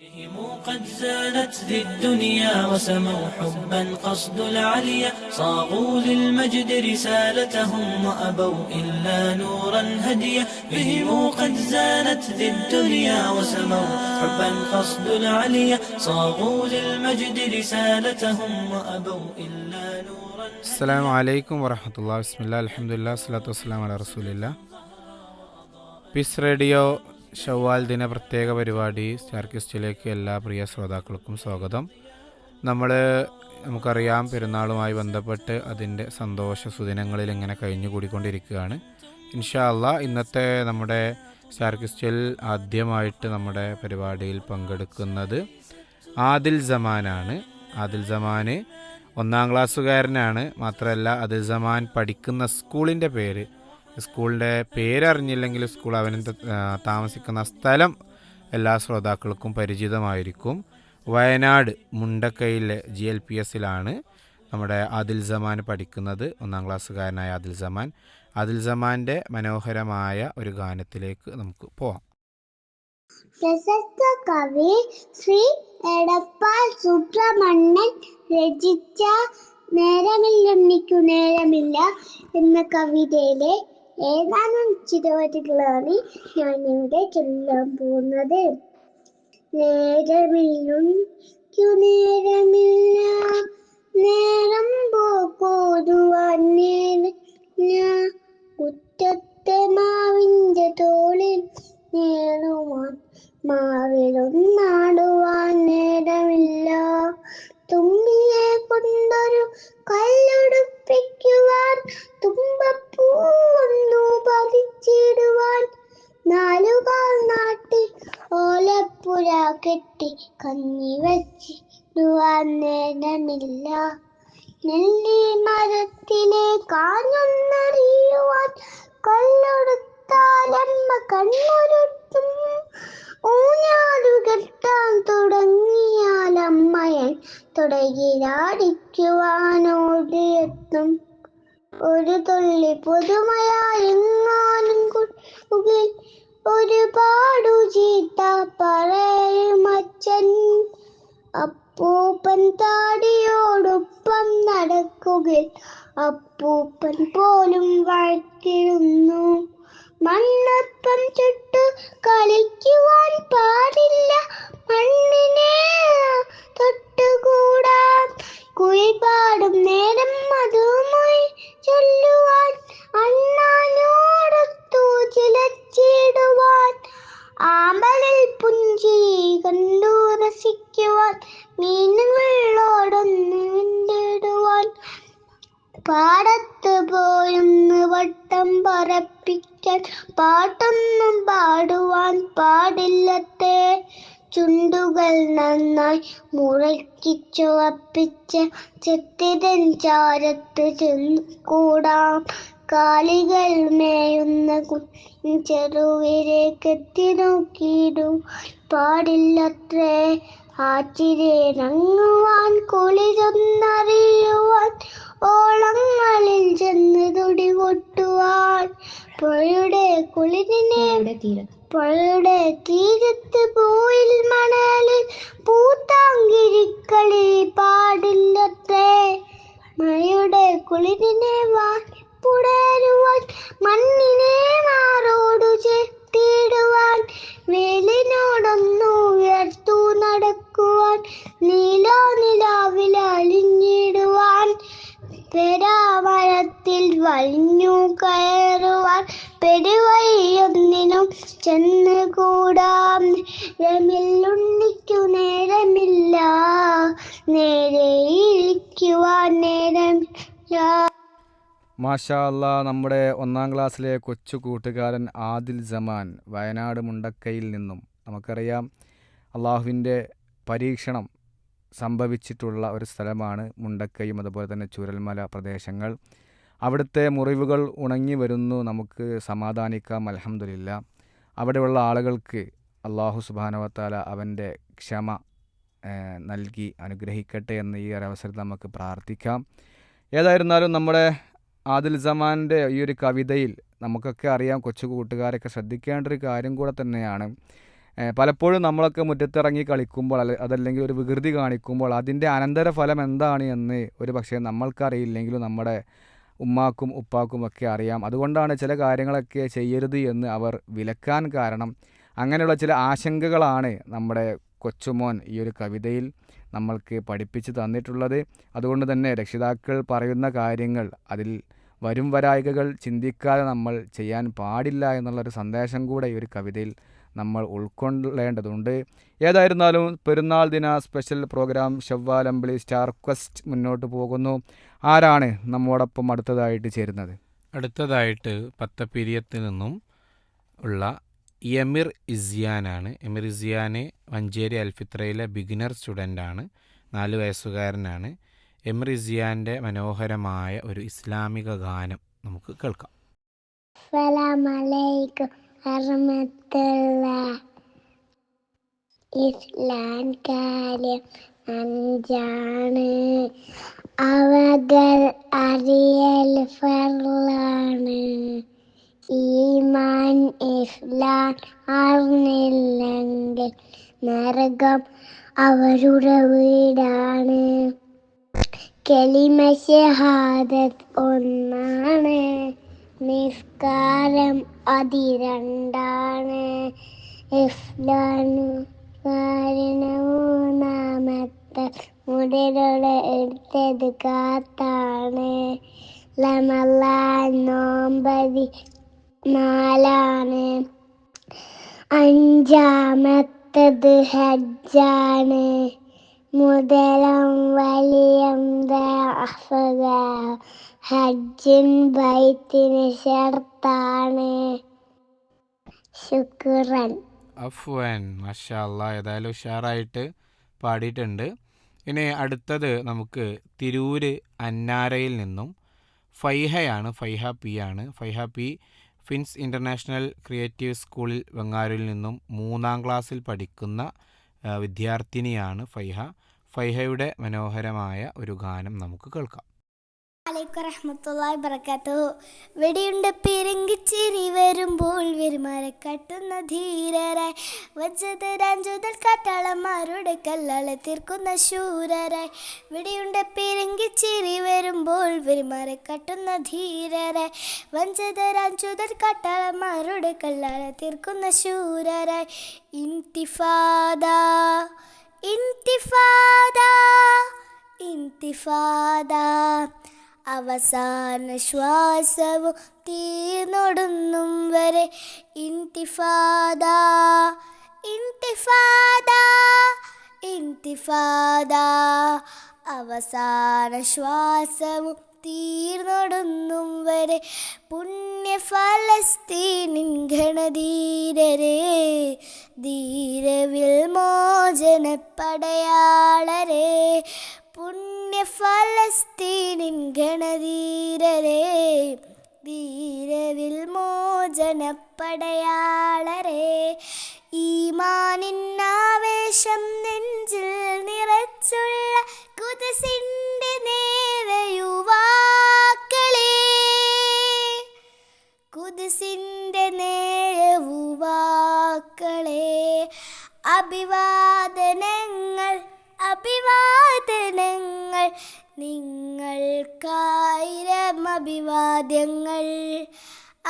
بهم قد زانت ذي الدنيا وسموا حبا قصد العليا صاغوا للمجد رسالتهم وأبوا إلا نورا هديا بهم قد زانت ذي الدنيا وسموا حبا قصد العليا صاغوا للمجد رسالتهم وأبوا إلا نورا هديا. السلام عليكم ورحمة الله. بسم الله الحمد لله والصلاة والسلام على رسول الله. Piece radio Shawwal ദിന പ്രത്യേക പരിപാടി സ്റ്റാർ ക്വിസ്റ്റിലേക്ക് എല്ലാ പ്രിയ ശ്രോതാക്കൾക്കും സ്വാഗതം. നമുക്കറിയാം, പെരുന്നാളുമായി ബന്ധപ്പെട്ട് അതിൻ്റെ സന്തോഷ സുദിനങ്ങളിൽ ഇങ്ങനെ കഴിഞ്ഞുകൂടിക്കൊണ്ടിരിക്കുകയാണ്. ഇൻഷാ അള്ളാ ഇന്നത്തെ നമ്മുടെ സ്റ്റാർ ക്വിസ്റ്റിൽ ആദ്യമായിട്ട് നമ്മുടെ പരിപാടിയിൽ പങ്കെടുക്കുന്നത് ആദിൽ സമാനാണ്. ആദിൽ സമാന് 1ാം ക്ലാസ്സുകാരനാണ്. മാത്രമല്ല ആദിൽ സമാൻ പഠിക്കുന്ന സ്കൂളിൻ്റെ പേരറിഞ്ഞില്ലെങ്കിൽ സ്കൂൾ അവന് താമസിക്കുന്ന സ്ഥലം എല്ലാ ശ്രോതാക്കൾക്കും പരിചിതമായിരിക്കും. വയനാട് മുണ്ടക്കയിലെ GLPSലാണ് നമ്മുടെ ആദിൽ സമാൻ പഠിക്കുന്നത്. 1ാം ക്ലാസ്സുകാരനായ ആദിൽ സമാൻ്റെ മനോഹരമായ ഒരു ഗാനത്തിലേക്ക് നമുക്ക് പോവാം. പ്രശസ്ത കവി ശ്രീ എടപ്പാൾ സുബ്രഹ്മണ്യൻ രചിച്ച നേരമില്ലെന്നിക്കു നേരമില്ല എന്ന കവിതയിലെ ഏതാനും ചിരവരികളാണ് ഞാൻ ഇവിടെ ചൊല്ലാൻ പോകുന്നത്. നേരമില്ലെന്നിക്കു നേരമില്ല, നേരം പോകോതുവാൻ നേരമില്ല, കുറ്റത്തെ മാവിൻ്റെ തോളിൽ നേടുവാൻ മാവിലൊന്നാടുവാൻ നേരമില്ല, തുമ്പിയെ കൊണ്ടൊരു കല്ലുടുപ്പിക്കുവാൻ തുമ്പപ്പൂവൊന്നു പതിച്ചിടുവാൻ, നാലുകാൽ നാട്ടി ഓലപ്പുര കെട്ടി കഞ്ഞി വച്ചിടുവാൻ നേരമില്ല, നെല്ലി മരത്തിലെ കാഞ്ഞൊന്നറിയുവാൻ കല്ലൊടുത്താലമ്മ കണ്ണുരുട്ടും, ഊഞ്ഞാലു കെട്ടാൻ തുടങ്ങിയാൽ അമ്മയൻ തുടങ്ങിലാടിക്കുവാനോടിയെത്തും, ഒരു തുള്ളി പുതുമയായെങ്ങാനും കുറുകിൽ ഒരുപാടു ചീത്ത പറയുമച്ചൻ, അപ്പൂപ്പൻ താടിയോടൊപ്പം നടക്കുകയിൽ അപ്പൂപ്പൻ പോലും വഴക്കിടുന്നു, മണ്ണപ്പം ചുട്ടു കളിക്കുവാൻ പാടില്ല, മണ്ണിനെ തൊട്ടുകൂടാൻ, കുഴിപാടും നേരം അതുമായി ചൊല്ലുവാൻ, അണ്ണാനോടൊത്തു ചിലച്ചിടുവാൻ, ആമ്പലിൽ പുഞ്ചിരി കണ്ടു രസിക്കുവാൻ, മീനുകളോടൊന്ന് വിണ്ടിടുവാൻ, പാടത്ത് പോയൊന്ന് വട്ടം പറപ്പിക്കാൻ പാട്ടൊന്നും പാടുവാൻ പാടില്ലത്തെ, ചുണ്ടുകൾ നന്നായി മുറുക്കി ചുവപ്പിച്ച ചെത്തിരൻ ചാരത്ത് ചെന്നുകൂടാം, കാലികൾ മേയുന്ന ചെറുവിരേക്കെത്തി നോക്കിയിടും പാടില്ലത്രേ, ആറ്റിരേറങ്ങുവാൻ കുളിരൊന്നറിയുവാൻ ഓളങ്ങളിൽ ചെന്ന് തുടി കൊട്ടുവാൻ, പുഴയുടെ തീരത്ത് പോയിൽ മണലിൽ പൂത്താങ്കിരിക്കളി പാടില്ലത്രേ, മഴയുടെ കുളിരിനെ വാരിപ്പുടരുവാൻ മണ്ണിനെ മാറോടു ചേർത്തിടുവാൻ, വേലിനോടൊന്നു ഉയർത്തു നടക്കുവാൻ, നിലാവിൽ അലിഞ്ഞിടുവാൻ, പെരാമരത്തിൽ വലിഞ്ഞു കയറുവാൻ, പെരുവഴിയൊന്നിനും ചെന്നുകൂടാം, നേരമില്ലുണ്ണിക്കു നേരമില്ല, നേരെ ഇരിക്കുവാൻ നേരമില്ല. മാഷാ അല്ലാ, നമ്മുടെ 1ാം ക്ലാസ്സിലെ കൊച്ചു കൂട്ടുകാരൻ ആദിൽ സമാൻ വയനാട് മുണ്ടക്കയിൽ നിന്നും. നമുക്കറിയാം, അള്ളാഹുവിൻ്റെ പരീക്ഷണം സംഭവിച്ചിട്ടുള്ള ഒരു സ്ഥലമാണ് മുണ്ടക്കയും അതുപോലെ തന്നെ ചൂരൽമല പ്രദേശങ്ങൾ. അവിടുത്തെ മുറിവുകൾ ഉണങ്ങി വരുന്നു, നമുക്ക് സമാധാനിക്കാം. അൽഹംദുലില്ലാ, അവിടെയുള്ള ആളുകൾക്ക് അള്ളാഹു സുബ്ഹാനഹു വ തആല അവൻ്റെ ക്ഷമ നൽകി അനുഗ്രഹിക്കട്ടെ എന്ന് ഈ ഒരു അവസരത്തിൽ നമുക്ക് പ്രാർത്ഥിക്കാം. ഏതായിരുന്നാലും നമ്മുടെ ആദിൽ സമാൻ്റെ ഈ ഒരു കവിതയിൽ നമുക്കൊക്കെ അറിയാം, കൊച്ചു കൂട്ടുകാരൊക്കെ ശ്രദ്ധിക്കേണ്ട ഒരു കാര്യം കൂടെ തന്നെയാണ്. പലപ്പോഴും നമ്മളൊക്കെ മുറ്റത്തിറങ്ങി കളിക്കുമ്പോൾ അതല്ലെങ്കിൽ ഒരു വികൃതി കാണിക്കുമ്പോൾ അതിൻ്റെ അനന്തരഫലം എന്താണ് എന്ന് ഒരു പക്ഷേ നമ്മൾക്കറിയില്ലെങ്കിലും നമ്മുടെ ഉമ്മാക്കും ഉപ്പാക്കും ഒക്കെ അറിയാം. അതുകൊണ്ടാണ് ചില കാര്യങ്ങളൊക്കെ ചെയ്യരുത് എന്ന് അവർ വിലക്കാൻ കാരണം. അങ്ങനെയുള്ള ചില ആശങ്കകളാണ് നമ്മുടെ കൊച്ചുമോൻ ഈ ഒരു കവിതയിൽ നമ്മൾക്ക് പഠിപ്പിച്ച് തന്നിട്ടുള്ളത്. അതുകൊണ്ട് തന്നെ രക്ഷിതാക്കൾ പറയുന്ന കാര്യങ്ങൾ അതിൽ വരും വരായികകൾ ചിന്തിക്കാതെ നമ്മൾ ചെയ്യാൻ പാടില്ല എന്നുള്ളൊരു സന്ദേശം കൂടെ ഈ ഒരു കവിതയിൽ നമ്മൾ ഉൾക്കൊള്ളേണ്ടതുണ്ട്. ഏതായിരുന്നാലും പെരുന്നാൾ ദിന സ്പെഷ്യൽ പ്രോഗ്രാം ഷവ്വാൽ അമ്പിളി സ്റ്റാർ ക്വസ്റ്റ് മുന്നോട്ട് പോകുന്നു. ആരാണ് നമ്മോടൊപ്പം അടുത്തതായിട്ട് ചേരുന്നത്? അടുത്തതായിട്ട് പത്തപ്പിരിയത്ത് നിന്നും ഉള്ള എമിർ ഇസിയാനാണ്. എമിർ ഇസിയാന് മഞ്ചേരി അൽഫിത്രയിലെ ബിഗിനർ സ്റ്റുഡൻ്റാണ്, 4 വയസ്സുകാരനാണ്. എമിർ ഇസിയാൻ്റെ മനോഹരമായ ഒരു ഇസ്ലാമിക ഗാനം നമുക്ക് കേൾക്കാം. അസ്സലാമലൈക്കും വറഹ്മത്തുള്ളാഹി. ഇസ്ലാം കാര്യം 5 അവകൾ അറിയൽ ഫർളാണ്. ഈമാൻ ഇസ്ലാം അറിഞ്ഞില്ലെങ്കിൽ നരകം അവരുടെ വീടാണ്. കലിമ ഷഹാദത്ത് 1, നിസ്കാരം 2, ഇസ്ലാം 3 മുടികളുടെ എടുത്തത് കാത്താണ്. റമളാൻ നോമ്പ് 4, 5 ഹജ്ജാണ്. മുതലും വലിയും ഹജ്ജിൻ ബൈത്തിന് ഷർത്താണ്. ശുക്രൻ. അഫ്വാൻ, മാഷാ അല്ലാ, ഏതായാലും ഉഷാറായിട്ട് പാടിയിട്ടുണ്ട്. ഇനി അടുത്തത് നമുക്ക് തിരൂര് അന്നാരയിൽ നിന്നും ഫൈഹയാണ്. ഫൈഹ പി ആണ്. Faiha P fins international creative സ്കൂളിൽ വെങ്ങാരൂരിൽ നിന്നും 3ാം ക്ലാസ്സിൽ പഠിക്കുന്ന വിദ്യാർത്ഥിനിയാണ് ഫൈഹ. ഫൈഹയുടെ മനോഹരമായ ഒരു ഗാനം നമുക്ക് കേൾക്കാം. അലൈക്കും റഹ്മത്തുള്ളാഹി വബറകാതുഹു. വെടിയുണ്ട പിരങ്കിച്ചിരി വരുമ്പോൾ വെരുമാരെ കട്ടുന്ന ധീരരായി, വജ്രതരാഞ്ചുതൽ കാട്ടാളന്മാരുടെ കല്ലാളെ തീർക്കുന്ന ശൂരരായി. വെടിയുണ്ട പിരങ്കിച്ചിരി വരുമ്പോൾ വെരുമാരെ കട്ടുന്ന ധീരരായി, വജ്രതരാഞ്ചുതൽ കാട്ടാളന്മാരുടെ കല്ലാളെ തീർക്കുന്ന ശൂരരായി. ഇന്തിഫാദ ഇന്തിഫാദ ഇന്തിഫാദ, അവസാന ശ്വാസവും തീർന്നൊടുങ്ങും വരെ. ഇന്തിഫാദ ഇന്തിഫാദ ഇന്തിഫാദ, അവസാന ശ്വാസവും തീർന്നൊടുങ്ങും വരെ. പുണ്യ ഫലസ്തീനിൻ ഗണധീരരെ, ധീരവിൽ മോചനപ്പടയാളരെ. പുണ്യ ഫലസ്തീനിൻ ഗണധീരരെ, ധീരവിൽ മോചനപ്പടയാളരെ. ഈമാനിൻ ആവേശം നെഞ്ചിൽ നിറച്ചുള്ള ഖുദ്സിന്റെ നേരെ യുവാക്കളെ, ഖുദ്സിന്റെ നേരെ യുവാക്കളെ. അഭിവാദനങ്ങൾ അഭിവാദനങ്ങൾ നിങ്ങൾക്കായിരം അഭിവാദ്യങ്ങൾ.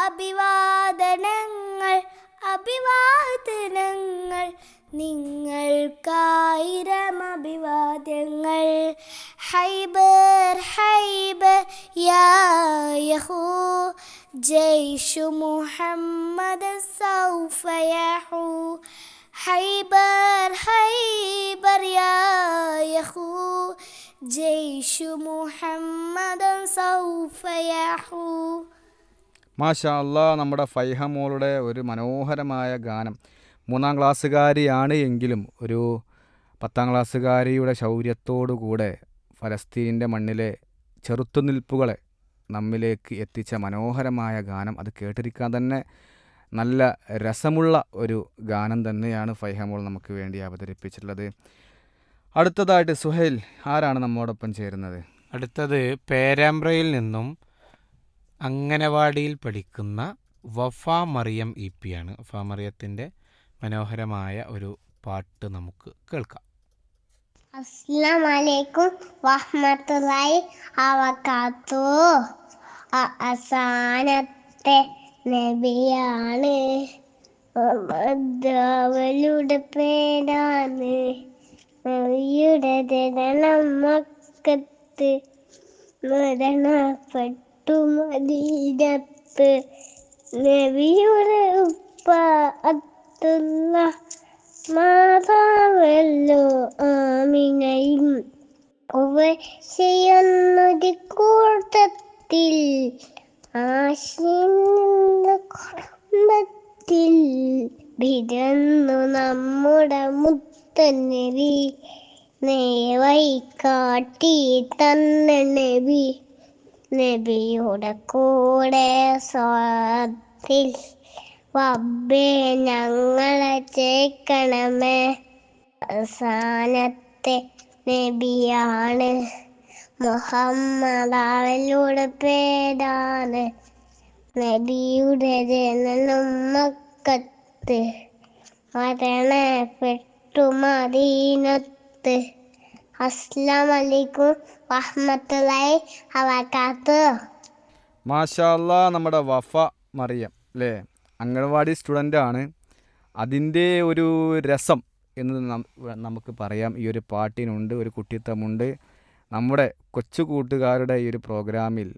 അഭിവാദനങ്ങൾ അഭിവാദനങ്ങൾ നിങ്ങൾക്കായിരം അഭിവാദ്യങ്ങൾ. ഹൈബർ ഹൈബർ യാ യഹൂ, ജയ്ഷു മുഹമ്മദ് സൗഫ യഹൂ. ഹൈബർ ഹൈബർ യാ യഹൂ, ജയ്ഷു മുഹമ്മദ് സൗഫ യഹൂ. മാഷാ അല്ലാ, നമ്മുടെ ഫൈഹ മോളുടെ ഒരു മനോഹരമായ ഗാനം. 3ാം ക്ലാസ്സുകാരിയാണ് എങ്കിലും ഒരു 10ാം ക്ലാസ്സുകാരിയുടെ ശൗര്യത്തോടുകൂടെ ഫലസ്തീനിൻ്റെ മണ്ണിലെ ചെറുത്തുനിൽപ്പുകളെ നമ്മിലേക്ക് എത്തിച്ച മനോഹരമായ ഗാനം. അത് കേട്ടിരിക്കാൻ തന്നെ നല്ല രസമുള്ള ഒരു ഗാനം തന്നെയാണ് ഫൈഹ മോൾ നമുക്ക് വേണ്ടി അവതരിപ്പിച്ചിട്ടുള്ളത്. അടുത്തതായിട്ട് സുഹൈൽ, ആരാണ് നമ്മോടൊപ്പം ചേരുന്നത്? അടുത്തത് പേരാമ്പ്രയിൽ നിന്നും അംഗനവാടിയിൽ പഠിക്കുന്ന വഫ മറിയം ഇ പി ആണ്. വഫ മറിയത്തിൻ്റെ മനോഹരമായ ഒരു പാട്ട് നമുക്ക് കേൾക്കാം. അസ്സലാമലൈക്കും വറഹ്മത്തുള്ളാഹി വബറകാതുഹു. അവസാനത്തെ നബിയാണ്, അവരുടെ പേരാണ്. നബിയുടെ ജനനം മക്കത്ത്, മരണപ്പെട്ടു മദീനത്ത്. നബിയുടെ ഉപ്പ അബ്ദുള്ള, മാതാവല്ലോ ആമിനയും. ചെയ്യുന്നൊരു കൂട്ടത്തിൽ ആശിന്റെ കുടുംബത്തിൽ വിരന്നു നമ്മുടെ മുത്തനബി. നേവൈ കാട്ടി തന്ന നബി, നബിയുടെ കൂടെ സ്വാത്തിൽ റബ്ബേ ഞങ്ങളെ ചേക്കണമേ. അവസാനത്തെ നബിയാണ് മുഹമ്മദ്, അവരുടെ പേരാണ്. നബിയുടെ ജനനം മക്കത്ത്, മരണപ്പെട്ടു മദീനത്ത്. അസ്സലാമലൈക്കും വറഹ്മത്തുള്ളാഹി വബറകാതുഹു. മാഷാ അല്ലാ, നമ്മുടെ വഫ മറിയം അല്ലേ, അംഗൻവാടി സ്റ്റുഡൻ്റാണ്. അതിൻ്റെ ഒരു രസം എന്ന് നമുക്ക് പറയാം ഈ ഒരു പാട്ടിനുണ്ട്, ഒരു കുട്ടിത്തമുണ്ട്. നമ്മുടെ കൊച്ചു കൂട്ടുകാരുടെ ഈ ഒരു പ്രോഗ്രാമിൽ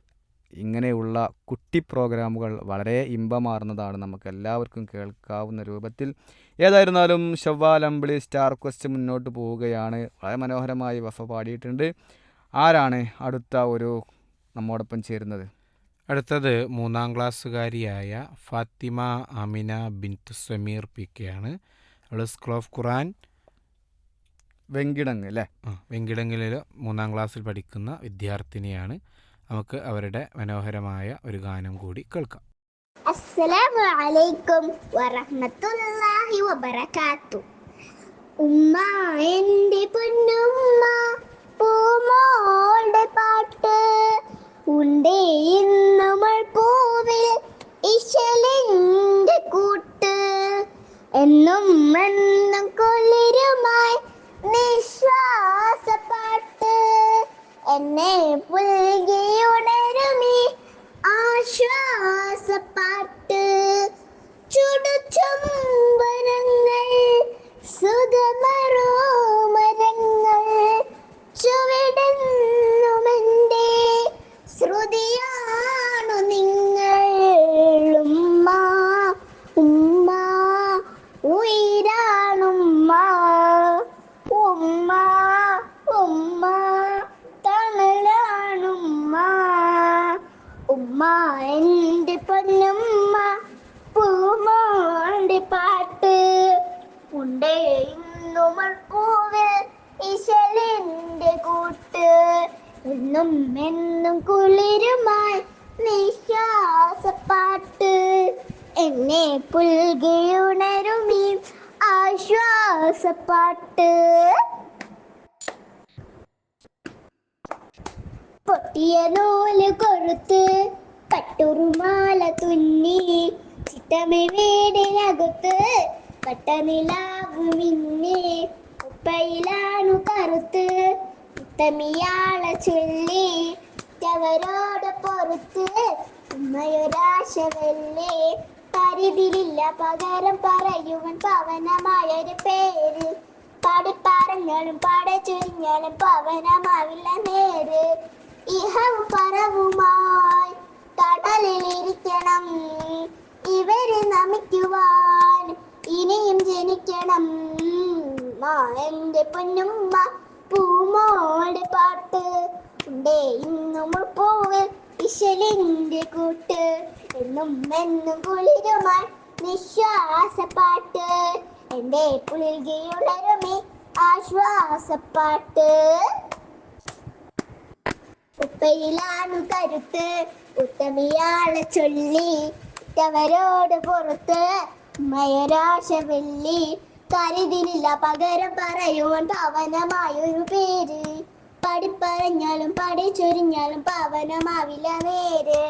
ഇങ്ങനെയുള്ള കുട്ടി പ്രോഗ്രാമുകൾ വളരെ ഇമ്പമാർന്നതാണ്, നമുക്ക് എല്ലാവർക്കും കേൾക്കാവുന്ന രൂപത്തിൽ. ഏതായിരുന്നാലും ഷവ്വാൽ അമ്പിളി സ്റ്റാർ ക്വസ്റ്റ് മുന്നോട്ട് പോവുകയാണ്. വളരെ മനോഹരമായി വഫ പാടിയിട്ടുണ്ട്. ആരാണ് അടുത്ത ഒരു നമ്മോടൊപ്പം ചേരുന്നത്? അടുത്തത് 3ാം ക്ലാസ്സുകാരിയായ ഫാത്തിമ അമിന ബിൻത്ത് സമീർ പി കെ ആണ്. അവൾ സ്കൂൾ ഓഫ് ഖുറാൻ വെങ്കിടങ്ങ് അല്ലേ, വെങ്കിടങ്ങിൽ 3ാം ക്ലാസ്സിൽ പഠിക്കുന്ന വിദ്യാർത്ഥിനിയാണ്. നമുക്ക് അവരുടെ മനോഹരമായ ഒരു ഗാനം കൂടി കേൾക്കാം. അസ്സലാമു അലൈക്കും വറഹ്മത്തുള്ളാഹി വബറകാതുഹു. ഉമ്മ എൻ്റെ പൊന്നുമ്മ, പൂമോളുടെ പാട്ട് ഉണ്ടേ ഇന്നമൾ പൂവിൽ ഇശലിൻ്റെ കൂട്ട്. എന്നും എന്നും കുളിരുമായി നിശ്വാസപ്പാട്ട്, എന്നെ പുൽകിയുണരുമീ ആശ്വാസപ്പാട്ട്. ചുടുചുംബനങ്ങൾ സുഗമരോമരങ്ങൾ ചുവടുന്നുമെൻ്റെ ശ്രുതിയാണു നിങ്ങൾ. ഉമ്മ ഉമ്മ ഉയിരാണുമ്മ, ഉമ്മ ഉമ്മ തണലാണുമ്മ. ഉമ്മ എൻ്റെ പൊന്നുമ്മ, പൂമോളുടെ പാട്ട് ഉണ്ടേ ഇന്നുമൾ പൂവിൽ ഇശലിൻ്റെ കൂട്ട്. എന്നും എന്നും കുളിരുമായി നിശ്വാസപ്പാട്ട്, എന്നെ പുൽകിയുണരുമീ ആശ്വാസപ്പാട്ട്. പൊട്ടിയ നൂല് കൊറുത്ത് പട്ടുറുമാല തുന്നി, ചിട്ടമേ വീടിനകത്ത് പട്ടനിലാവ് മിന്നി. ഉപ്പയിലാണു കറുത്ത് ഉത്തമിയാളെ ചൊല്ലി, അവരോട് പൊറുത്ത് ഉമ്മയൊരാശ വെല്ലി. പരിധിയില്ല പകരം പറയുവാൻ പവനമായൊരു പേര്, പാടിപ്പറഞ്ഞാലും പാടെ ചുരിഞ്ഞാലും പവനമാവില്ല നേര്. ഇഹവും പറവുമായി കടലിലിരിക്കണം, ഇവരെ നമിക്കുവാൻ ഇനിയും ജനിക്കണം. എൻ്റെ പൊന്നുമ്മ, പൂമോളുടെ പാട്ട് ഉണ്ടേ ഇന്നും പൂവിൽ ഇശലിൻ്റെ കൂട്ട്. എന്നും എന്നും കുളിരുമായി നിശ്വാസപ്പാട്ട്, എൻ്റെ പുൽകിയുണരുമേ ആശ്വാസപ്പാട്ട്. ഉപ്പയിലാണു കരുത്ത് ഉത്തമിയാളെ ചൊല്ലി, അവരോട് പുറത്ത് ഉമ്മയൊരാശ വെല്ലി. കരുതിലില്ല പകരം പറയുവാൻ പവനമായൊരു പേര്, പാടിപ്പറഞ്ഞാലും പാടി ചൊരിഞ്ഞാലും പവനമാവില്ല നേര്.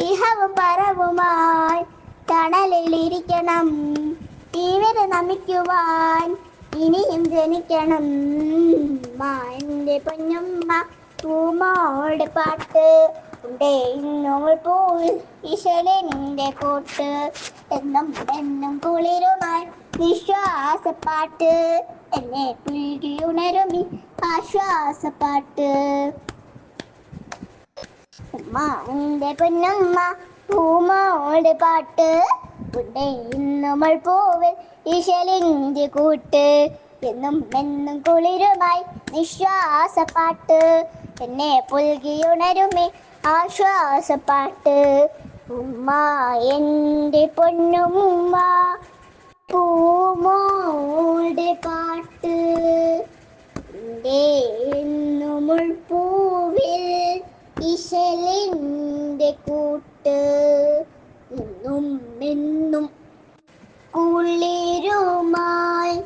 ഇഹവും പറവുമായി തണലിലിരിക്കണം, ഇവരെ നമിക്കുവാൻ ഇനിയും ജനിക്കണം. എന്റെ പൊന്നുമ്മ പൂമോടെ പാട്ട് ഉണ്ടേ ഇന്നോൾ പോയി ഈശ്വരന്റെ കൂട്ട് എന്നും എന്നും കുളിരുമായി നിശ്വാസപ്പാട്ട് എന്നെ പുൽകി ഉണരുമി ആശ്വാസപ്പാട്ട്. ഉമ്മ എന്റെ പൊന്നുമ്മ പൂമോടെ പാട്ട് ഉണ്ടേ ഇന്നോൾ പോവൽ ഈശ്വരന്റെ കൂട്ട് എന്നും എന്നും കുളിരുമായി നിശ്വാസപ്പാട്ട് എന്നെ പുൽകിയുണരുമേ ആശ്വാസപ്പാട്ട്. ഉമ്മ എൻ്റെ പൊന്നുമ്മ പൂമോടെ പാട്ട് എന്നുമുൾ പൂവിൽ ഇശലിൻ്റെ കൂട്ട് എന്നും എന്നും കുളിരുമായി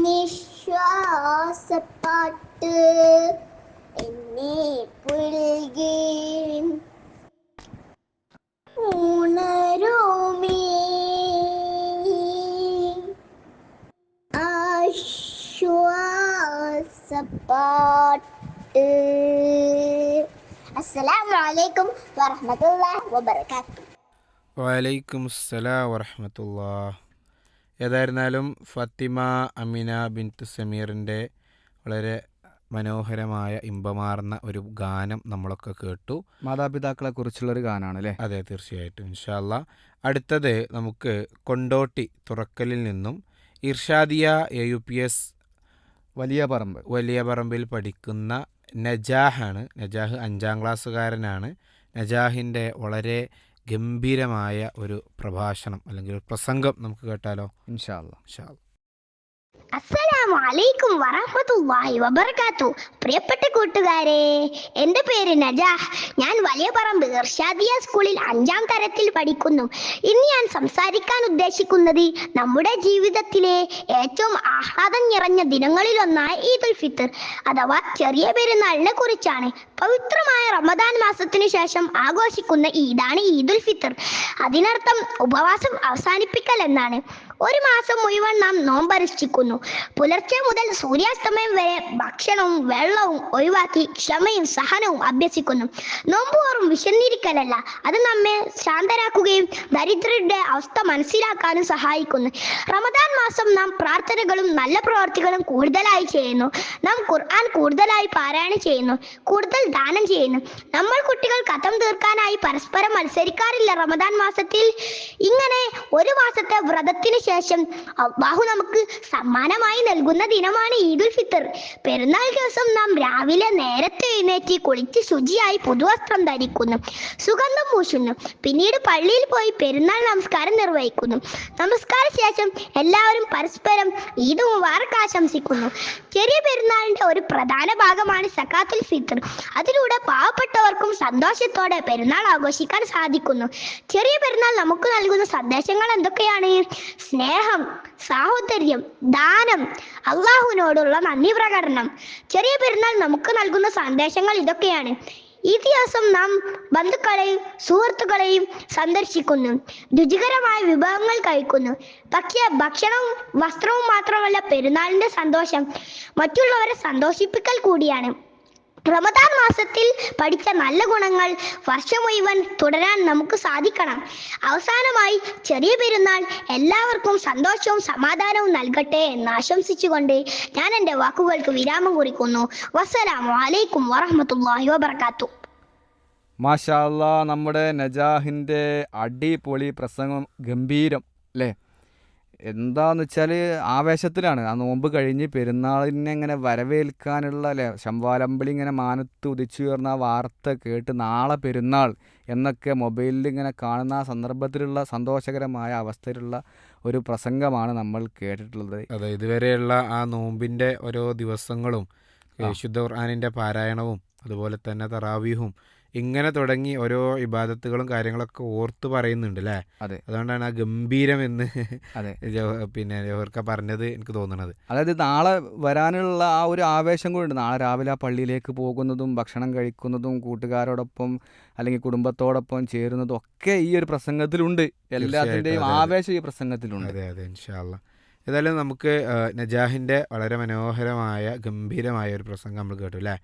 നിശ്വാസപ്പാട്ട് എന്നെ പുൽകി ഉണരുമേ ആശ്വാസപ്പാട്ട്. അസ്സലാമു അലൈക്കും വറഹ്മത്തുള്ളാഹി വബറകാതുഹു. വലൈക്കും അസ്സലാം വറഹമത്തുള്ളാഹ്. ഏതായിരുന്നാലും ഫാത്തിമ അമിന ബിൻത്ത് സമീറിൻ്റെ വളരെ മനോഹരമായ ഇമ്പമാർന്ന ഒരു ഗാനം നമ്മളൊക്കെ കേട്ടു. മാതാപിതാക്കളെ കുറിച്ചുള്ളൊരു ഗാനമാണ് അല്ലേ? അതെ, തീർച്ചയായിട്ടും. ഇൻഷാ അല്ലാ അടുത്തത് നമുക്ക് കൊണ്ടോട്ടി തുറക്കലിൽ നിന്നും ഇർഷാദിയ AUPS വലിയ പറമ്പിൽ പഠിക്കുന്ന നജാഹാണ്. നജാഹ് 5ാം ക്ലാസ്സുകാരനാണ്. നജാഹിൻ്റെ വളരെ ഗംഭീരമായ ഒരു പ്രഭാഷണം അല്ലെങ്കിൽ ഒരു പ്രസംഗം നമുക്ക് കേട്ടാലോ? ഇൻഷാ അല്ലാ. അസ്സലാമു അലൈക്കും വറഹ്മത്തുള്ളാഹി വബറകാതുഹു. പ്രിയപ്പെട്ട കൂട്ടുകാരെ, എൻ്റെ പേര് നജാഹ്. ഞാൻ വലിയ പറമ്പ് ഇർഷാദിയ സ്കൂളിൽ 5ാം തരത്തിൽ പഠിക്കുന്നു. ഇന്ന് ഞാൻ സംസാരിക്കാൻ ഉദ്ദേശിക്കുന്നത് നമ്മുടെ ജീവിതത്തിലെ ഏറ്റവും ആഹ്ലാദം നിറഞ്ഞ ദിനങ്ങളിലൊന്നായ ഈദുൽ ഫിത്തർ അഥവാ ചെറിയ പെരുന്നാളിനെ കുറിച്ചാണ്. പവിത്രമായ റമദാൻ മാസത്തിനു ശേഷം ആഘോഷിക്കുന്ന ഈദാണ് ഈദുൽ ഫിത്തർ. അതിനർത്ഥം ഉപവാസം അവസാനിപ്പിക്കൽ എന്നാണ്. ഒരു മാസം മുഴുവൻ നാം നോമ്പനുഷ്ഠിക്കുന്നു. പുലർച്ചെ മുതൽ സൂര്യാസ്തമയം വരെ ഭക്ഷണവും വെള്ളവും ഒഴിവാക്കി ക്ഷമയും സഹനവും അഭ്യസിക്കുന്നു. നോമ്പുവറും വിശന്നിരിക്കലല്ല, അത് നമ്മെ ശാന്തരാക്കുകയും ദരിദ്രരുടെ അവസ്ഥ മനസ്സിലാക്കാനും സഹായിക്കുന്നു. റമദാൻ മാസം നാം പ്രാർത്ഥനകളും നല്ല പ്രവർത്തികളും കൂടുതലായി ചെയ്യുന്നു. നാം ഖുർആൻ കൂടുതലായി പാരായണം ചെയ്യുന്നു, കൂടുതൽ ദാനം ചെയ്യുന്നു. നമ്മൾ കുട്ടികൾ ഖതം തീർക്കാനായി പരസ്പരം മത്സരിക്കാറില്ല റമദാൻ മാസത്തിൽ. ഇങ്ങനെ ഒരു മാസത്തെ വ്രതത്തിന് ശേഷം അല്ലാഹു നമുക്ക് സമ്മാനമായി നൽകുന്ന ദിനമാണ് ഈദുൽ ഫിത്തർ. പെരുന്നാൾ ദിവസം നാം രാവിലെ നേരത്തെ എഴുന്നേറ്റ് കുളിച്ച് ശുചിയായി പുതുവസ്ത്രം ധരിക്കുന്നു, സുഗന്ധം പൂശുന്നു. പിന്നീട് പള്ളിയിൽ പോയി പെരുന്നാൾ നമസ്കാരം നിർവഹിക്കുന്നു. നമസ്കാര ശേഷം എല്ലാവരും പരസ്പരം ഈദ് മുബാറക് ആശംസിക്കുന്നു. ചെറിയ പെരുന്നാളിന്റെ ഒരു പ്രധാന ഭാഗമാണ് സകാത്തുൽ ഫിത്തർ. അതിലൂടെ പാവപ്പെട്ടവർക്കും സന്തോഷത്തോടെ പെരുന്നാൾ ആഘോഷിക്കാൻ സാധിക്കുന്നു. ചെറിയ പെരുന്നാൾ നമുക്ക് നൽകുന്ന സന്ദേശങ്ങൾ എന്തൊക്കെയാണ്? സ്നേഹം, സാഹോദര്യം, ദാനം, അള്ളാഹുവിനോടുള്ള നന്ദി പ്രകടനം. ചെറിയ പെരുന്നാൾ നമുക്ക് നൽകുന്ന സന്ദേശങ്ങൾ ഇതൊക്കെയാണ്. ഈ ദിവസം നാം ബന്ധുക്കളെയും സുഹൃത്തുക്കളെയും സന്ദർശിക്കുന്നു, രുചികരമായ വിഭവങ്ങൾ കഴിക്കുന്നു. പക്ഷേ ഭക്ഷണവും വസ്ത്രവും മാത്രമല്ല പെരുന്നാളിന്റെ സന്തോഷം, മറ്റുള്ളവരെ സന്തോഷിപ്പിക്കൽ കൂടിയാണ്. റമദാൻ മാസത്തിൽ പഠിച്ച നല്ല ഗുണങ്ങൾ വർഷം മുഴുവൻ തുടരാൻ നമുക്ക് സാധിക്കണം. അവസാനമായി ചെറിയ പെരുന്നാൾ എല്ലാവർക്കും സന്തോഷവും സമാധാനവും നൽകട്ടെ എന്ന് ആശംസിച്ചുകൊണ്ട് ഞാൻ എൻ്റെ വാക്കുകൾക്ക് വിരാമം കുറിക്കുന്നു. വസ്സലാമു അലൈക്കും വറഹ്മത്തുള്ളാഹി വബറകാതുഹു. മാഷാ അല്ലാ, നമ്മുടെ നജാഹിൻ്റെ അടിപൊളി പ്രസംഗം ഗംഭീരം അല്ലേ? എന്താന്ന് വെച്ചാൽ ആവേശത്തിലാണ്. ആ നോമ്പ് കഴിഞ്ഞ് പെരുന്നാളിനെ ഇങ്ങനെ വരവേൽക്കാനുള്ള അല്ലേ ശംവാലമ്പളി ഇങ്ങനെ മാനത്ത് ഉദിച്ചുയർന്ന ആ വാർത്ത കേട്ട് നാളെ പെരുന്നാൾ എന്നൊക്കെ മൊബൈലിൽ ഇങ്ങനെ കാണുന്ന ആ സന്ദർഭത്തിലുള്ള സന്തോഷകരമായ അവസ്ഥയിലുള്ള ഒരു പ്രസംഗമാണ് നമ്മൾ കേട്ടിട്ടുള്ളത്. അതെ, ഇതുവരെയുള്ള ആ നോമ്പിൻ്റെ ഓരോ ദിവസങ്ങളും വിശുദ്ധ ഖുർആനിൻ്റെ പാരായണവും അതുപോലെ തന്നെ തറാവീഹും ഇങ്ങനെ തുടങ്ങി ഓരോ ഇബാദത്തുകളും കാര്യങ്ങളൊക്കെ ഓർത്ത് പറയുന്നുണ്ട് അല്ലേ? അതെ അതുകൊണ്ടാണ് ആ ഗംഭീരം എന്ന് അതെ പിന്നെ ജോഹർക്ക പറഞ്ഞത് എനിക്ക് തോന്നുന്നത്. അതായത് നാളെ വരാനുള്ള ആ ഒരു ആവേശം കൂടിയുണ്ട്. നാളെ രാവിലെ ആ പള്ളിയിലേക്ക് പോകുന്നതും ഭക്ഷണം കഴിക്കുന്നതും കൂട്ടുകാരോടൊപ്പം അല്ലെങ്കിൽ കുടുംബത്തോടൊപ്പം ചേരുന്നതും ഒക്കെ ഈ ഒരു പ്രസംഗത്തിലുണ്ട്. എല്ലാത്തിൻ്റെയും അതെ, അതെ. ആവേശം ഈ പ്രസംഗത്തിലുണ്ട്. അതെ അതെ ഇൻഷാ അല്ലാ. ഏതായാലും നമുക്ക് നജാഹിൻ്റെ വളരെ മനോഹരമായ ഗംഭീരമായ ഒരു പ്രസംഗം നമ്മൾ കേട്ടു അല്ലേ?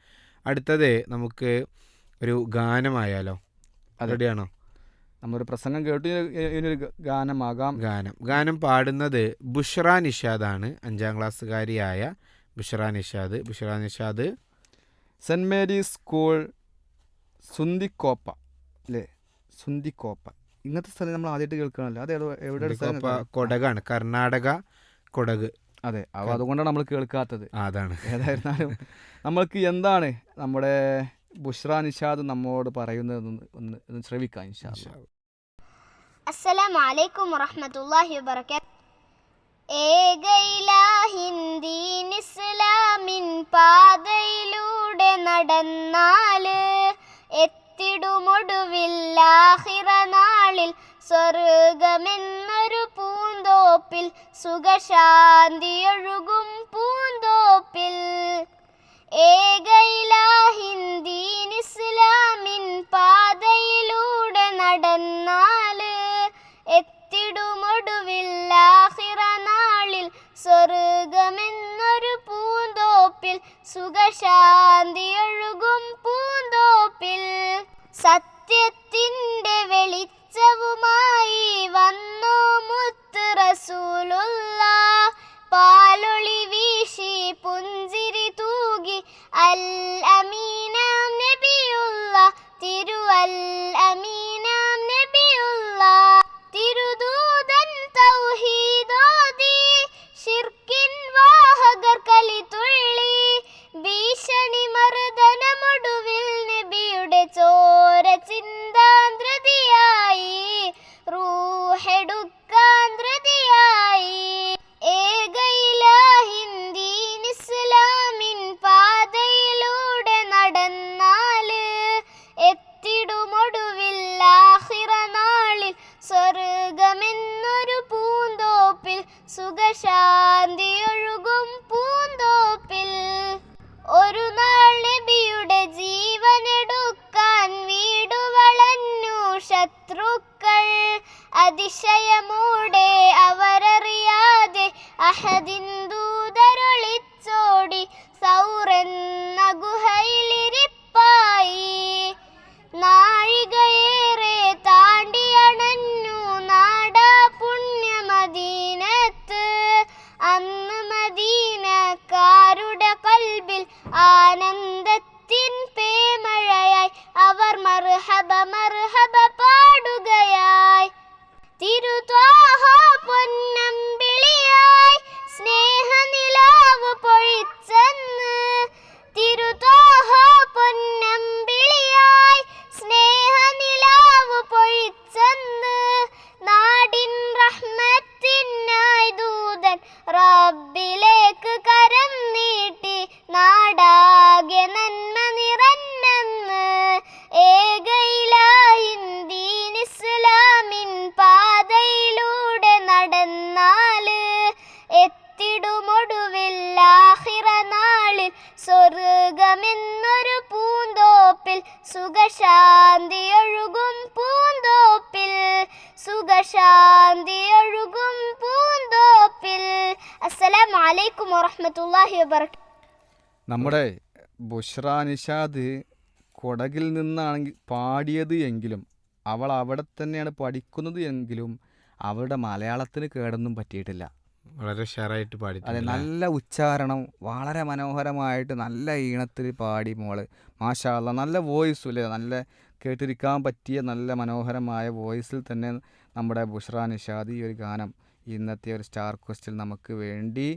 അടുത്തത് നമുക്ക് ഒരു ഗാനമായാലോ? റെഡിയാണോ? നമ്മളൊരു പ്രസംഗം കേട്ട് ഇതിനൊരു ഗാനമാകാം. ഗാനം പാടുന്നത് ബുഷ്റ നിഷാദാണ്. 5ാം ക്ലാസ്സുകാരിയായ Bushra Nishad saint Mary's school Sundikoppa അല്ലേ? സുന്ദിക്കോപ്പ ഇങ്ങനത്തെ സ്ഥലം നമ്മൾ ആദ്യമായിട്ട് കേൾക്കണമല്ലോ. അത് എവിടെ? കൊടകാണ്, കർണാടക കൊടക്. അതെ, അപ്പോൾ അതുകൊണ്ടാണ് നമ്മൾ കേൾക്കാത്തത്. അതാണ്. ഏതായിരുന്നാലും നമ്മൾക്ക് എന്താണ് നമ്മുടെ ബുഷ്റ നിഷാദ് നമ്മോട് പറയുന്നത് ഒന്ന് ശ്രവിക്കാം ഇൻഷാ അല്ലാ. അസ്സലാമു അലൈക്കും വറഹ്മത്തുള്ളാഹി വബറകാതുഹു. ഏകയിലാഹിൻ ദീൻ ഇസ്ലാമിൻ പാതയിലൂടെ നടന്നാല് എത്തിടുമൊടുവിൽ ആഖിറ നാളിൽ സ്വർഗമെന്നൊരു പൂന്തോപ്പിൽ സുഖശാന്തിയൊഴുകും പൂന്തോപ്പിൽ. ഏകയിലാഹിൻ ദീൻ ഇസ്ലാമിൻ പാതയിലൂടെ നടന്നാല് എത്തിടുമൊടുവിൽ ആഖിറ നാളിൽ സ്വർഗമെന്നൊരു പൂന്തോപ്പിൽ സുഖശാന്തിയൊഴുകും പൂന്തോപ്പിൽ. സത്യത്തിൻ്റെ വെളിച്ചവുമായി വന്നു മുത്ത് റസൂലുള്ളാഹ്. പാലൊളി വീശി പുഞ്ചിരി തൂകി അൽ അമീനാം നബിയുള്ളാഹ്. തിരു അൽ അമീനാം നബിയുള്ളാഹ്. തിരുദൂതൻ തൗഹീദോതി ശിർക്കിൻ വാഹകർ കലിതുള്ളി. ഭീഷണി മർദനമൊടുവിൽ നബിയുടെ ചോര ചിന്താന്ത്രതിയായി റൂഹെടുക്കാന്ത്രതിയായി. ഏകയിലാഹിൻ ദീൻ ഇസ്ലാമിൻ പാതയിലൂടെ നടന്നാല് എത്തിടുമൊടുവിൽ ആഖിറ നാളിൽ സ്വർഗമെന്നൊരു പൂന്തോപ്പിൽ സുഖശാന്തിയൊഴുകും പൂന്തോപ്പിൽ. ഒരു നാൾ നബിയുടെ ജീവനെടുക്കാൻ വീടുവളഞ്ഞു ശത്രുക്കൾ. അതിശയമോടെ അവരറിയാതെ അഹദിൻ ദൂതരൊളിച്ചോടി സൗറെന്ന ഗുഹയിലിരിപ്പായി. നാഴികയേറെ താണ്ടിയണഞ്ഞു നാടാ പുണ്യമദീനത്ത്. അന്ന് മദീനക്കാരുടെ കൽബിൽ ആനന്ദത്തിൻ പേമഴയായി അവർ മർഹബ മർഹബ പാടുകയായി. തിരുത്വാഹ പൊന്നമ്പിളിയായി സ്നേഹനിലാവ് പൊഴിച്ചെന്ന്. തിരുത്വാഹ പൊന്നമ്പിളിയായി സ്നേഹനിലാവ് പൊഴിച്ചെന്ന്. നാടിൻ റഹ്മത്തിനായി ദൂതൻ റബ്ബിലേക്ക് കരം നീട്ടി നാടാകെ നന്മ നിറഞ്ഞെന്ന്. ഏകയിലാഹിൻ ദീൻ ഇസ്ലാമിൻ പാതയിലൂടെ നടന്നാല് എത്തിടുമൊടുവിൽ ആഖിറ നാളിൽ സ്വർഗമെന്നൊരു പൂന്തോപ്പിൽ സുഖശാന്തിയൊഴുകും പൂന്തോപ്പിൽ സുഖശാന്തിയൊഴുകും പൂന്തോപ്പിൽ. അസ്സലാമു അലൈക്കും വറഹ്മത്തുള്ളാഹി വബറകാതുഹു. നമ്മുടെ ബുഷ്റ നിഷാദ് കൊടകിൽ നിന്നാണെങ്കിൽ പാടിയത് എങ്കിലും അവൾ അവിടെ തന്നെയാണ് പഠിക്കുന്നത് എങ്കിലും അവളുടെ മലയാളത്തിന് കേടൊന്നും പറ്റിയിട്ടില്ല. വളരെ ഉഷാറായിട്ട് പാടി. അതെ, നല്ല ഉച്ചാരണം, വളരെ മനോഹരമായിട്ട് നല്ല ഈണത്തിൽ പാടി മോള്. മാഷാ അല്ലാ, നല്ല വോയിസും അല്ലേ, നല്ല കേട്ടിരിക്കാൻ പറ്റിയ നല്ല മനോഹരമായ വോയിസിൽ തന്നെ നമ്മുടെ ബുഷ്റ നിഷാദ് ഈ ഒരു ഗാനം ഇന്നത്തെ ഒരു സ്റ്റാർ ക്വസ്റ്റിൽ നമുക്ക് വേണ്ടി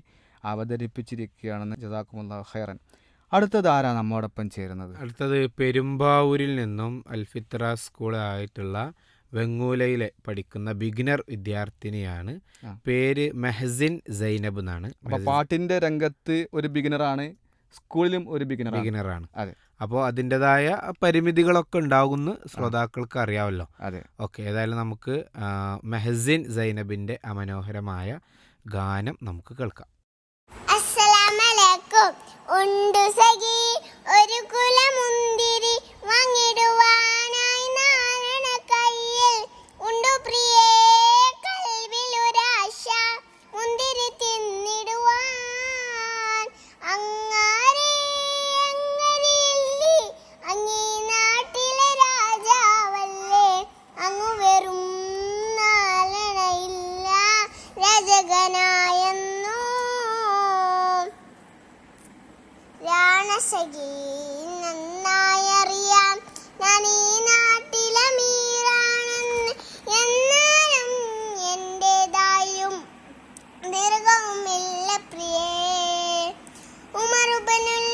അവതരിപ്പിച്ചിരിക്കുകയാണെന്ന് ജസാക്കുമുല്ലാഹു ഖൈറൻ. അടുത്തത് ആരാ നമ്മോടൊപ്പം ചേരുന്നത്? അടുത്തത് പെരുമ്പാവൂരിൽ നിന്നും അൽഫിത്ര സ്കൂളായിട്ടുള്ള വെങ്ങൂലയിലെ പഠിക്കുന്ന ബിഗിനർ വിദ്യാർത്ഥിനിയാണ്. പേര് മെഹസിൻ സൈനബ് എന്നാണ്. അപ്പോൾ പാട്ടിൻ്റെ രംഗത്ത് ഒരു ബിഗിനറാണ്, സ്കൂളിലും ഒരു ബിഗിനറാണ്. ബിഗിനറാണ്. അതെ. അപ്പോൾ അതിൻ്റെതായ പരിമിതികളൊക്കെ ഉണ്ടാകുമെന്ന് ശ്രോതാക്കൾക്ക് അറിയാമല്ലോ. അതെ. ഓക്കെ, ഏതായാലും നമുക്ക് മെഹസിൻ സൈനബിൻ്റെ അമനോഹരമായ ഗാനം നമുക്ക് കേൾക്കാം. അസ്സലാമലൈക്കും. ഉണ്ടു സഖി ഒരു കുലമുന്തിരി വാങ്ങിടുവാനായി നാരണ കയ്യിൽ ഉണ്ടു പ്രിയേ കൽവിലൊരാശ മുന്തിരി തിന്നിടുവാൻ അങ്ങാരെ അങ്ങനെയല്ലേ അങ്ങീ നാട്ടിലെ രാജാവല്ലേ അങ്ങു വെറും നാലണയില്ല രജകനായെന്നോ രാണസഖി നന്നായി അറിയാം ഞാൻ ഈ നാട്ടിലെ മീറാണെന്ന് എന്നാലും എന്റേതായും ദീർഘവുമില്ല പ്രിയേ ഉമറുബനുൽ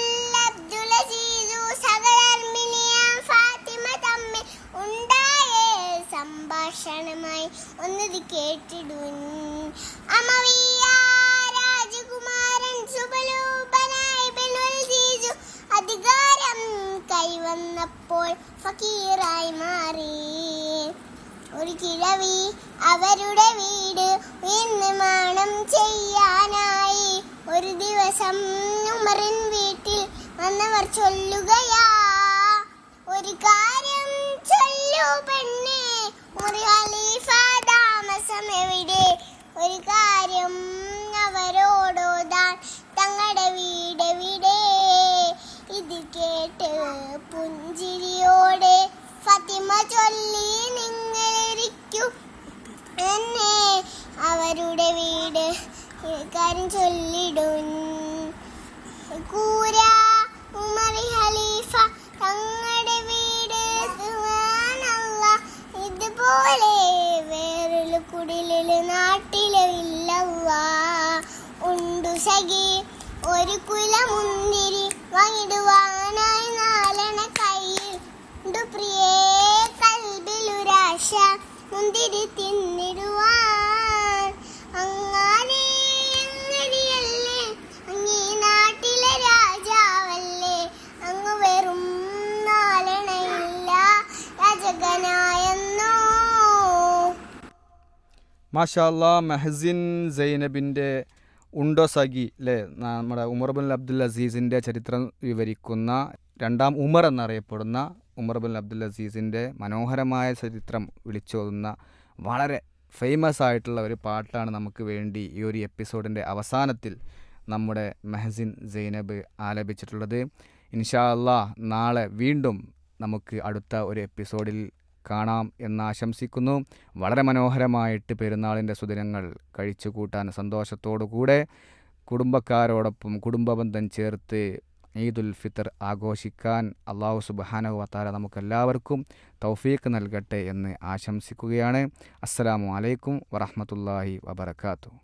അബ്ദുൽ അസീസു സകലർമിനിയാം ഫാത്തിമ തമ്മിൽ ഉണ്ടായ സംഭാഷണമായി ഒന്നത് കേട്ടിടുൻ. അമവിയ രാജകുമാരൻ സുബലൂബനായി ബനുൽ ജീജു അധികാരം കൈവന്നപ്പോൾ ഫക്കീറായി മാറി. ഒരു കിഴവി അവരുടെ വീട് നിർമ്മാണം ചെയ്യാനായി ഒരു ദിവസം ഉമറിൻ വീട്ടിൽ വന്നവർ ചൊല്ലുകയാ, ഒരു കാര്യം ചൊല്ലു പെണ്ണേ, ഒരു ഖലീഫ താമസം എവിടെ, ഒരു കാര്യം അവരോടോതാൻ തങ്ങളുടെ വീടെവിടെ. ഇത് കേട്ട് പുഞ്ചിരിയോടെ ഫാത്തിമ ചൊല്ലി നിങ്ങളിരിക്കൂ എന്നെ അവരുടെ വീട് കാര്യം ചൊല്ലിടുൻ. കൂര ഉമർ ഖലീഫ തങ്ങളുടെ വീട് സുബ്ഹാനല്ലാഹ് ഇതുപോലെ വേറൊരു കുടിലില് നാട്ടില് ഇല്ലല്ലാഹ്. ഉണ്ടു സഖി ഒരു കുലമുന്തിരി വാങ്ങിടുവാനായി നാലണ കയ്യിൽ ഉണ്ടു പ്രിയേ കൽബിലൊരാശ മുന്തിരി തിന്നിടുവാൻ അങ്ങാനെ അങ്ങനെയല്ലേ അങ്ങീ നാട്ടിലെ രാജാവല്ലേ അങ്ങ് വെറും നാലണയില്ല രാജകനായെന്നോ. മാഷാ അല്ലാ, മെഹസിൻ സൈനബിൻ്റെ ഉണ്ടോ സഖി അല്ലേ, നമ്മുടെ ഉമർ ബിൻ അബ്ദുൽ അസീസിൻ്റെ ചരിത്രം വിവരിക്കുന്ന രണ്ടാം ഉമർ എന്നറിയപ്പെടുന്ന ഉമർ ബിൻ അബ്ദുൽ അസീസിൻ്റെ മനോഹരമായ ചരിത്രം വിളിച്ചോതുന്ന വളരെ ഫേമസ് ആയിട്ടുള്ള ഒരു പാട്ടാണ് നമുക്ക് വേണ്ടി ഈ ഒരു എപ്പിസോഡിൻ്റെ അവസാനത്തിൽ നമ്മുടെ മെഹസിൻ സൈനബ് ആലപിച്ചിട്ടുള്ളത്. ഇൻഷാ അല്ലാ നാളെ വീണ്ടും നമുക്ക് അടുത്ത ഒരു എപ്പിസോഡിൽ കാണാം എന്നാശംസിക്കുന്നു. വളരെ മനോഹരമായിട്ട് പെരുന്നാളിൻ്റെ സുദിനങ്ങൾ കഴിച്ചു കൂട്ടാൻ സന്തോഷത്തോടു കൂടെ കുടുംബക്കാരോടൊപ്പം കുടുംബബന്ധം ചേർത്ത് ഈദുൽ ഫിത്തർ ആഘോഷിക്കാൻ അല്ലാഹു സുബ്ഹാനഹു വ തആല നമുക്കെല്ലാവർക്കും തൗഫീഖ് നൽകട്ടെ എന്ന് ആശംസിക്കുകയാണ്. അസ്സലാമു അലൈക്കും വറഹ്മത്തുള്ളാഹി വബറകാതുഹു.